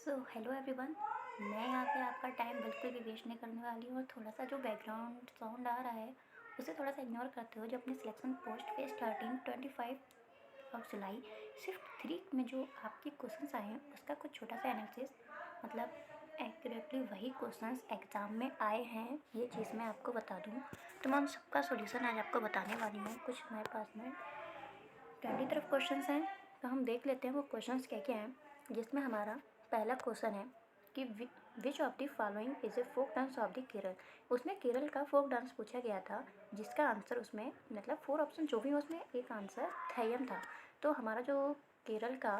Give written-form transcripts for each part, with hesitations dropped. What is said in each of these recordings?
Hello everyone. मैं यहाँ पे आपका टाइम बिल्कुल भी वेस्ट नहीं करने वाली हूँ और थोड़ा सा जो बैकग्राउंड साउंड आ रहा है उसे थोड़ा सा इग्नोर करते हो। जो अपने selection post phase 13/25 of July सिर्फ 3 में जो आपके क्वेश्चंस आए हैं उसका कुछ छोटा सा एनालिसिस, मतलब एक्यूरेटली वही क्वेश्चंस एग्ज़ाम में आए हैं, ये चीज़ मैं आपको बता दूँ। तो मैं उन सबका सोल्यूशन आज आपको बताने वाली हूँ। कुछ हमारे पास में 20 तरफ क्वेश्चंस हैं, तो हम देख लेते हैं वो क्वेश्चंस क्या क्या हैं। जिसमें हमारा पहला क्वेश्चन है कि which of the following is a folk dance of the Kerala. उसमें केरल का फोक डांस पूछा गया था, जिसका आंसर उसमें मतलब 4 ऑप्शन जो भी उसमें एक आंसर थयम था। तो हमारा जो केरल का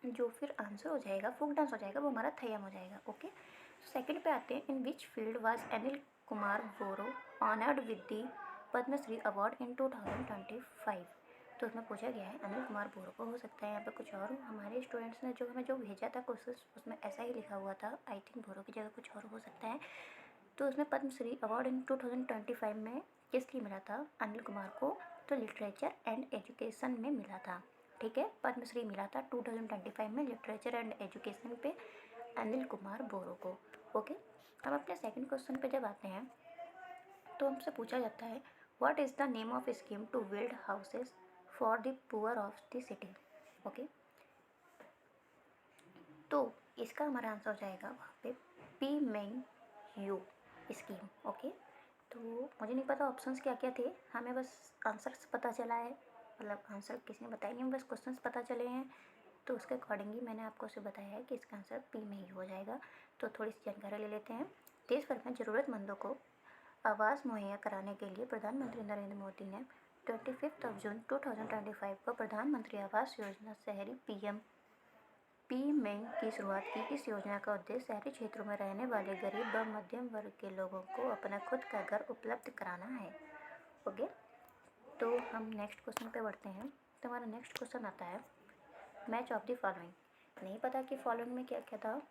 जो फिर आंसर हो जाएगा फोक डांस हो जाएगा, वो हमारा थयम हो जाएगा। ओके, सेकंड पे आते हैं। In which field was Anil Kumar Boro honoured with the Padma Shri award in 2025। तो उसमें पूछा गया है अनिल कुमार बोरो को, हो सकता है यहाँ पे कुछ और हो। हमारे स्टूडेंट्स ने जो हमें जो भेजा था क्वेश्चन उसमें ऐसा ही लिखा हुआ था, आई थिंक बोरो की जगह कुछ और हो सकता है। तो उसमें पद्मश्री अवार्ड इन 2025 में किसकी मिला था? अनिल कुमार को। तो लिटरेचर एंड एजुकेशन में मिला था। ठीक है, पद्मश्री मिला था 2025 में लिटरेचर एंड एजुकेशन पे अनिल कुमार बोरो को। ओके, अब अपने सेकंड क्वेश्चन पे जब आते हैं तो हमसे पूछा जाता है what is the name of scheme to build houses for the poor of the city. Okay, तो इसका हमारा आंसर हो जाएगा वहाँ पे पी मेंग यू स्कीम। ओके, तो मुझे नहीं पता ऑप्शंस क्या क्या थे, हमें बस आंसर्स पता चला है, मतलब आंसर किसी ने बताया नहीं, बस क्वेश्चंस पता चले हैं। तो उसके अकॉर्डिंगली मैंने आपको उसे बताया है कि इसका आंसर पी में ही हो जाएगा। तो थोड़ी सी जानकारी ले लेते हैं। देश भर में ज़रूरतमंदों को आवास मुहैया कराने के लिए प्रधानमंत्री नरेंद्र मोदी ने 25 जून 2025 को प्रधानमंत्री आवास योजना शहरी पी में की शुरुआत की। इस योजना का उद्देश्य शहरी क्षेत्रों में रहने वाले गरीब व मध्यम वर्ग के लोगों को अपना खुद का घर उपलब्ध कराना है। ओके, तो हम नेक्स्ट क्वेश्चन पे बढ़ते हैं। तो हमारा नेक्स्ट क्वेश्चन आता है मैच ऑफ द फॉलोइंग। नहीं पता कि फॉलोइंग में क्या क्या था,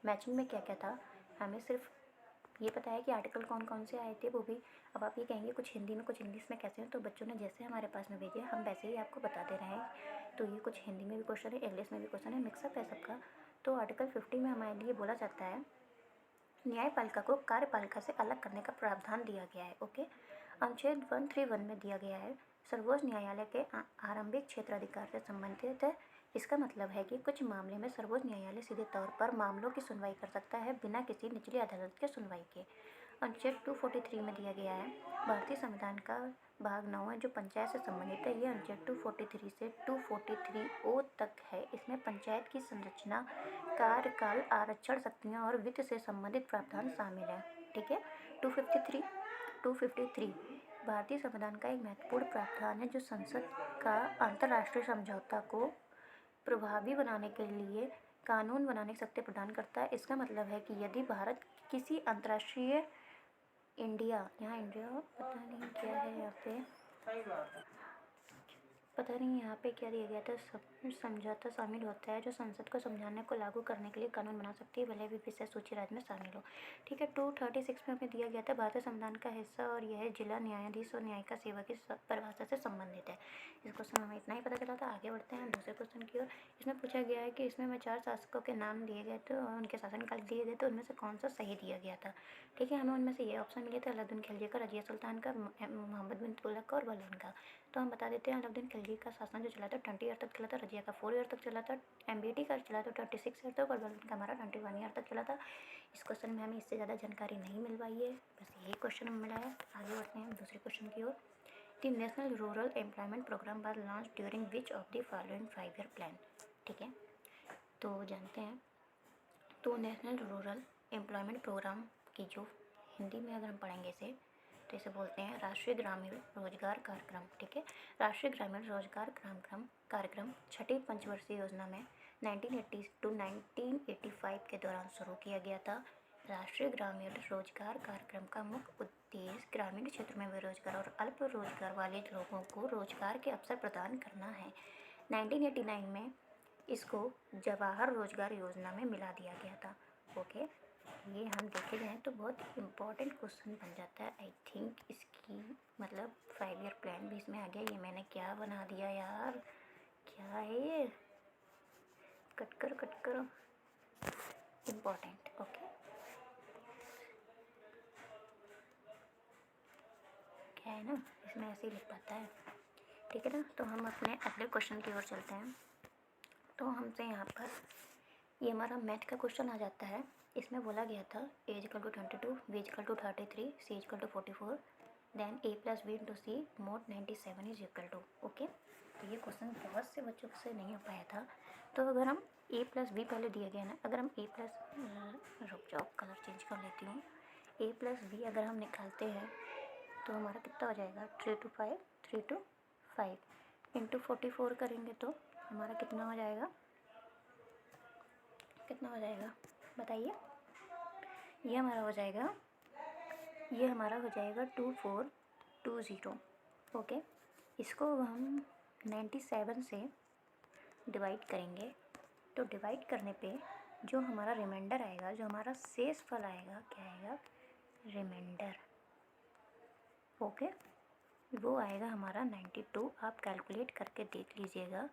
मैचिंग में क्या क्या था, हमें सिर्फ ये पता है कि आर्टिकल कौन कौन से आए थे वो भी। अब आप ये कहेंगे कुछ हिंदी में कुछ इंग्लिश में कैसे हैं, तो बच्चों ने जैसे हमारे पास में भेजे हम वैसे ही आपको बता दे रहे हैं। तो ये कुछ हिंदी में भी क्वेश्चन है, इंग्लिश में भी क्वेश्चन है, मिक्सअप है सबका। तो आर्टिकल 50 में हमारे लिए बोला जाता है न्यायपालिका को कार्यपालिका से अलग करने का प्रावधान दिया गया है। ओके, अनुच्छेद 131 में दिया गया है सर्वोच्च न्यायालय के आरंभिक क्षेत्राधिकार से संबंधित है। इसका मतलब है कि कुछ मामले में सर्वोच्च न्यायालय सीधे तौर पर मामलों की सुनवाई कर सकता है बिना किसी निचली अदालत के सुनवाई के। अनुच्छेद 243 में दिया गया है भारतीय संविधान का भाग 9 है जो पंचायत से संबंधित है। ये अनुच्छेद 243 से 243 ओ तक है। इसमें पंचायत की संरचना, कार्यकाल, आरक्षण शक्तियाँ और वित्त से संबंधित प्रावधान शामिल है। ठीक है, 253 भारतीय संविधान का एक महत्वपूर्ण प्रावधान है जो संसद का अंतर्राष्ट्रीय समझौता को प्रभावी बनाने के लिए कानून बनाने की शक्ति प्रदान करता है। इसका मतलब है कि यदि भारत किसी अंतर्राष्ट्रीय यहाँ इंडिया पता नहीं क्या है, यहाँ पे पता नहीं यहाँ पे क्या दिया गया था, सब समझौता शामिल होता है जो संसद को समझाने को लागू करने के लिए कानून बना सकती है, भले भी विशेष सूची राज्य में शामिल हो। ठीक है, 236 में हमें दिया गया था भारतीय संविधान का हिस्सा और यह जिला न्यायाधीश और न्यायिका सेवा की परिभाषा से संबंधित है। इस क्वेश्चन में हमें इतना ही पता चला था। आगे बढ़ते हैं दूसरे क्वेश्चन की ओर। इसमें पूछा गया है कि इसमें 4 शासकों के नाम दिए गए थे और उनके शासनकाल दिए गए थे, उनमें से कौन सा सही दिया गया था। ठीक है, हमें उनमें से ये ऑप्शन मिले थे अलाउद्दीन खिलजी का, रजिया सुल्तान का, मोहम्मद बिन तुगलक का और बलबन का। तो हम बता देते हैं अलाउद्दीन खिलजी का शासन जो चला था 20 ईयर तक चला था, रजिया का 4 ईयर तक चला था, एमबीटी का चला था 26 ईयर तक और बलबन का हमारा 21 ईयर तक चला था। इस क्वेश्चन में हमें इससे ज़्यादा जानकारी नहीं मिल पाई है, बस यही क्वेश्चन हमें मिला है। आगे बढ़ते हैं हम दूसरे क्वेश्चन की ओर। The national rural employment programme was launched during which of the following 5 year plan. ठीक है, तो जानते हैं। तो नेशनल रूरल एम्प्लॉयमेंट प्रोग्राम की जो हिंदी में अगर हम पढ़ेंगे इसे तो इसे बोलते हैं राष्ट्रीय ग्रामीण रोजगार कार्यक्रम। ठीक है, राष्ट्रीय ग्रामीण रोजगार कार्यक्रम छठी पंचवर्षीय योजना में 1980 टू 1985 के दौरान शुरू किया गया था। राष्ट्रीय ग्रामीण रोजगार कार्यक्रम का मुख्य उद्देश्य ग्रामीण क्षेत्र में बेरोजगार और अल्प रोजगार वाले लोगों को रोजगार के अवसर प्रदान करना है। 1989 में इसको जवाहर रोजगार योजना में मिला दिया गया था। ओके, ये हम देखे जाएँ तो बहुत इम्पॉर्टेंट क्वेश्चन बन जाता है। आई थिंक इसकी मतलब 5 ईयर प्लान भी इसमें आ गया। ये मैंने क्या बना दिया यार, क्या है ये, कट करो। इम्पोर्टेंट। ओके, क्या है ना, इसमें ऐसे ही लिख पाता है, ठीक है ना। तो हम अपने अगले क्वेश्चन की ओर चलते हैं। तो हमसे यहाँ पर ये हमारा मैथ का क्वेश्चन आ जाता है। इसमें बोला गया था as equal to 22, b equal to 33, c equal to 44, then a plus b into c mod 97 is equal to. Okay, तो ये क्वेश्चन बहुत से बच्चों से नहीं हो पाया था। तो अगर हम ए प्लस बी पहले दिया गया ना, अगर हम ए प्लस, रुक जाओ कलर चेंज कर लेती हूँ, ए प्लस बी अगर हम निकालते हैं तो हमारा कितना हो जाएगा, 3 to 5, 3 to 5 इंटू 44 करेंगे तो हमारा कितना हो जाएगा, कितना हो जाएगा बताइए। ये हमारा हो जाएगा, ये हमारा हो जाएगा 2420। ओके, इसको हम 97 से डिवाइड करेंगे। तो डिवाइड करने पे जो हमारा रिमाइंडर आएगा, जो हमारा शेष फल आएगा, क्या आएगा, रिमाइंडर। ओके, वो आएगा हमारा 92। आप कैलकुलेट करके देख लीजिएगा,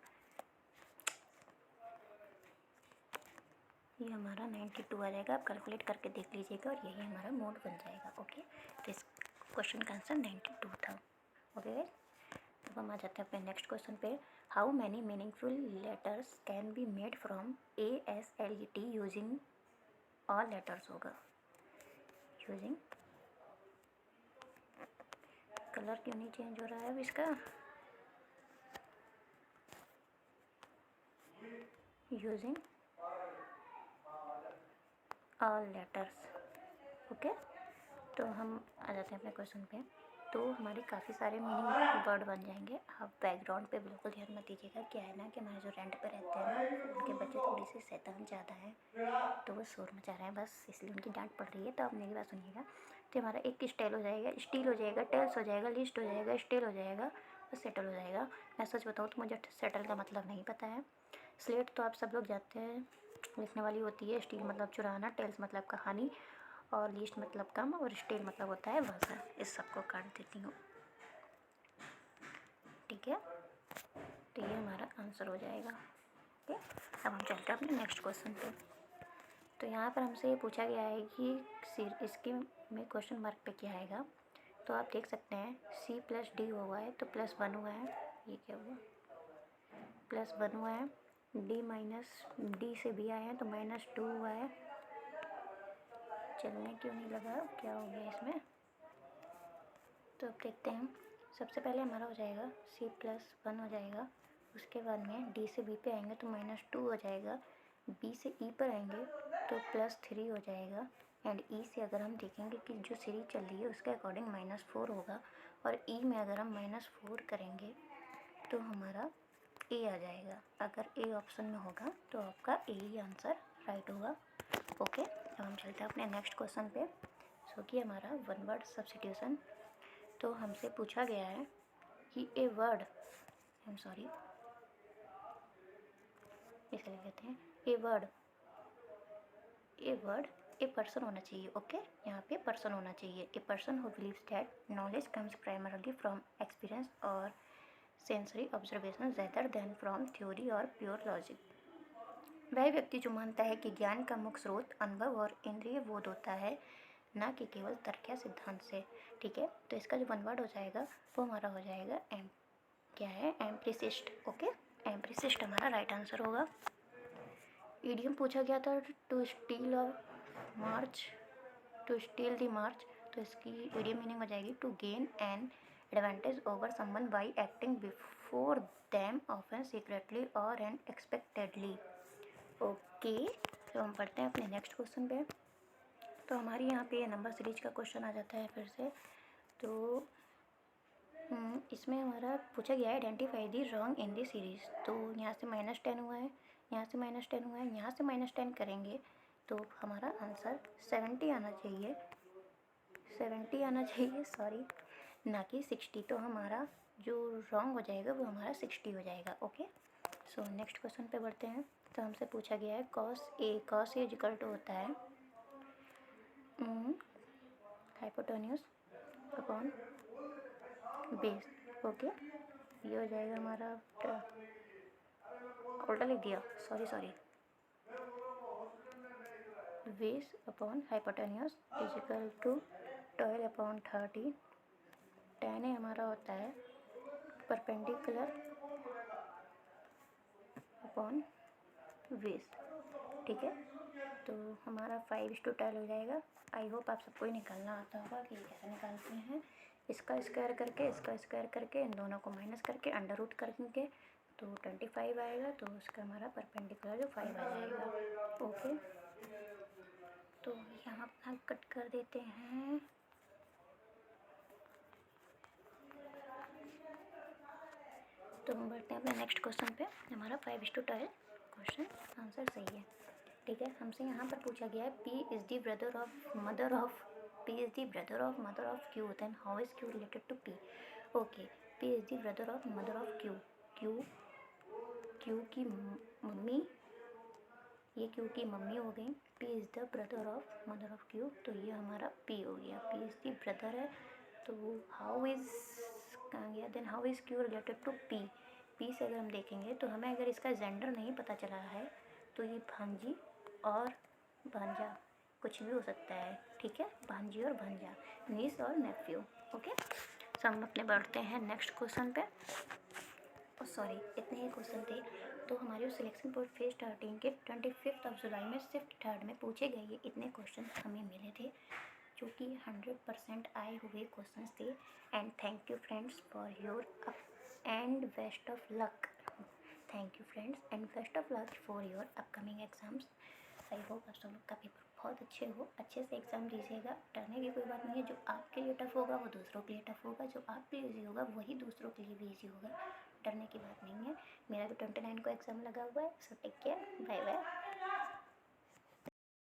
ये हमारा 92 आ जाएगा। आप कैलकुलेट करके देख लीजिएगा और यही हमारा मोड बन जाएगा। ओके, तो इस क्वेश्चन का आंसर 92 था। ओके, अब हम आ जाते हैं अपने नेक्स्ट क्वेश्चन पे। How many meaningful letters can be made from ASLET using all letters होगा, यूजिंग, कलर क्यों नहीं चेंज हो रहा है अब इसका, यूजिंग ऑल लेटर्स। ओके, तो हम आ जाते हैं अपने क्वेश्चन पे। तो हमारे काफ़ी सारे मीनिंग वर्ड बन जाएंगे। आप बैकग्राउंड पे बिल्कुल ध्यान मत दीजिएगा। क्या है ना कि हमारे जो रेंट पे रहते हैं ना, उनके बच्चे थोड़ी सी शैतान ज़्यादा हैं, तो वो शोर मचा रहे हैं बस, इसलिए उनकी डांट पड़ रही है। तो आप मेरी बात सुनिएगा। तो हमारा एक स्टाइल हो जाएगा, स्टील हो जाएगा, टेल्स हो जाएगा, लिस्ट हो जाएगा, स्टेल हो जाएगा और सेटल हो जाएगा। मैं सच बताऊँ तो मुझे सेटल का मतलब नहीं पता है। स्लेट तो आप सब लोग जानते हैं, लिखने वाली होती है। स्टील मतलब चुराना, टेल्स मतलब कहानी, और लीस्ट मतलब कम, और स्टेल मतलब होता है वर्षा। इस सबको काट देती हूँ, ठीक है। तो ये हमारा आंसर हो जाएगा। ओके, अब हम चलते हैं अपने नेक्स्ट क्वेश्चन पे। तो यहाँ पर हमसे ये पूछा गया है कि इसके में क्वेश्चन मार्क पे क्या आएगा। तो आप देख सकते हैं C प्लस डी हुआ है तो +1 हुआ है, ये क्या हुआ, +1 हुआ है। डी माइनस डी से बी आए हैं तो -2 हुआ है। चलने क्यों नहीं लगा, क्या हो गया इसमें। तो अब देखते हैं। सबसे पहले हमारा हो जाएगा C+1 हो जाएगा। उसके बाद में D से B पे आएंगे तो -2 हो जाएगा। B से E पर आएंगे तो +3 हो जाएगा। एंड E से अगर हम देखेंगे कि जो सीरीज चल रही है उसके अकॉर्डिंग -4 होगा। और E में अगर हम -4 करेंगे तो हमारा A आ जाएगा। अगर A ऑप्शन में होगा तो आपका A ही आंसर राइट होगा। ओके, अब हम चलते हैं अपने नेक्स्ट क्वेश्चन पे, जो कि हमारा वन वर्ड सब्स्टिट्यूशन। तो हमसे पूछा गया है कि a word, I am sorry, इसे लिख लेते हैं, ए वर्ड ए पर्सन होना चाहिए। ओके, यहाँ पे पर्सन होना चाहिए। A person who believes that knowledge comes primarily from experience और sensory observation rather than from theory और प्योर लॉजिक। वह व्यक्ति जो मानता है कि ज्ञान का मुख्य स्रोत अनुभव और इंद्रिय बोध होता है, ना कि केवल तर्क या सिद्धांत से। ठीक है, तो इसका जो वन वर्ड हो जाएगा वो हमारा हो जाएगा क्या है, एम्प्लिसिस्ट। ओके, एम्प्लिसिस्ट हमारा राइट आंसर होगा। ईडियम पूछा गया था to steal march, to steal the march. तो इसकी ईडियम मीनिंग हो जाएगी to gain an advantage over someone by acting before them often secretly और एंड एक्सपेक्टेडली। ओके, तो हम पढ़ते हैं अपने नेक्स्ट क्वेश्चन पे। तो हमारी यहाँ पे नंबर सीरीज का क्वेश्चन आ जाता है फिर से। तो इसमें हमारा पूछा गया है identify the wrong in the series. तो यहाँ से -10 हुआ है, यहाँ से -10 हुआ है, यहाँ से -10 करेंगे तो हमारा आंसर 70 आना चाहिए, 70 आना चाहिए, सॉरी, ना कि 60। तो हमारा जो रॉन्ग हो जाएगा वो हमारा 60 हो जाएगा। ओके, सो नेक्स्ट क्वेश्चन पे बढ़ते हैं। तो हमसे पूछा गया है cos A इक्वल टू होता है हाइपोटेन्यूज अपॉन बेस। ओके, ये हो जाएगा हमारा, उल्टा लिख दिया, sorry, base upon hypotenuse is equal to 12/30। tan a हमारा होता है परपेंडिकुलर अपॉन बेस, ठीक है। तो हमारा 5:10 हो जाएगा। आई होप आप सबको ही निकालना आता होगा कि ये कैसे निकालते हैं। इसका स्क्वायर करके, इसका स्क्वायर करके, इन दोनों को माइनस करके, अंडर रूट करके तो 25 आएगा। तो उसका हमारा परपेंडिकुलर जो 5 आ जाएगा। ओके, तो यहाँ पर कट कर देते हैं। तो हम बढ़ते हैं अपने नेक्स्ट क्वेश्चन पे। हमारा 5:10 क्वेश्चन आंसर सही है, ठीक है। हमसे यहाँ पर पूछा गया है P is the brother of mother of Q, then how is Q related to P। Okay, P is the brother of mother of Q की मम्मी, ये Q की मम्मी हो गई। P is the brother of mother of Q, तो ये हमारा P हो गया। P इज़ दी ब्रदर है, तो हाउ इज़ कहाँ गया, then how is Q related to P। P से अगर हम देखेंगे तो हमें अगर इसका जेंडर नहीं पता चला है तो ये भांजी और भांजा कुछ भी हो सकता है, ठीक है। भांजी और भांजा, नीस और नेफ्यू। ओके, सो हम अपने बढ़ते हैं नेक्स्ट क्वेश्चन पे। सॉरी, इतने ही क्वेश्चन थे। तो हमारे सिलेक्शन बोर्ड फेज 13 के 25 जुलाई में शिफ्ट थर्ड में पूछे गए ये इतने क्वेश्चन हमें मिले थे, जो कि 100% आए हुए क्वेश्चन थे। And thank you friends for your and best of luck. Thank you friends and best of luck for your upcoming exams. I hope आप सब लोग का पेपर बहुत अच्छे हो, अच्छे से एग्ज़ाम दीजिएगा। डरने की कोई बात नहीं है। जो आपके लिए टफ होगा वो दूसरों के लिए टफ होगा, जो आपके लिए ईजी होगा वही दूसरों के लिए भी ईजी होगा। डरने की बात नहीं है। मेरा भी 29 को एग्ज़ाम लगा हुआ है। So take care, bye bye.